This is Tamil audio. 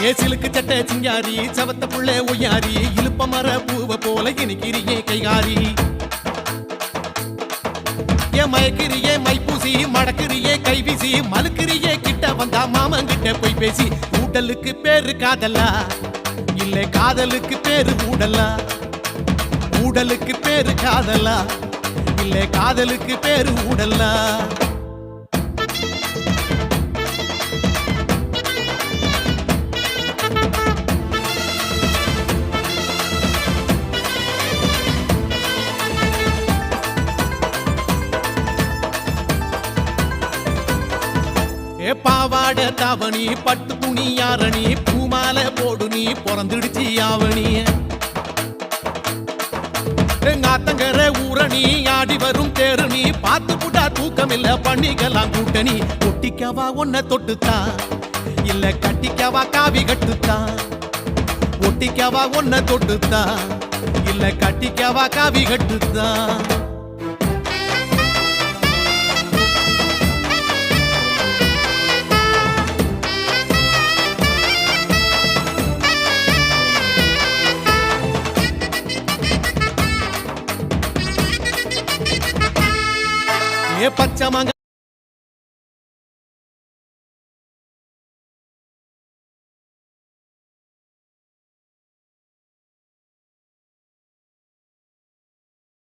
ஏசிலுக்கு சட்ட சிங்காரி சவத்த புள்ள ஒய்யாரி இழுப்ப மர பூவ போல இனிக்கிறியே கைகாரி ஏ மயக்கிறியே மைப்பூசி மடக்கிறியே கைவீசி மலுக்கிறியே கிட்ட வந்தா மாமங்கிட்ட போய் பேசி ஊடலுக்கு பேரு காதலா இல்ல காதலுக்கு பேரு ஊடலா ஊடலுக்கு பேரு காதலா இல்ல காதலுக்கு பேரு ஊடலா பாவாட தாவணி பட்டு துணி யாரணி பூமால போடு நீ பிறந்துடுச்சி ஆவணி ஆத்தங்கர ஊரணி ஆடி வரும் தேரணி பார்த்து புட்டா தூக்கம் இல்ல பண்ணிக்கலாம் கூட்டணி ஒட்டிக்கவா ஒன்ன தொட்டுத்தான் இல்ல கட்டிக்கவா காவி கட்டுத்தான் ஒட்டிக்கவா ஒன்ன தொட்டுத்தான் இல்ல கட்டிக்கவா காவி கட்டுத்தான் பச்சை மாங்க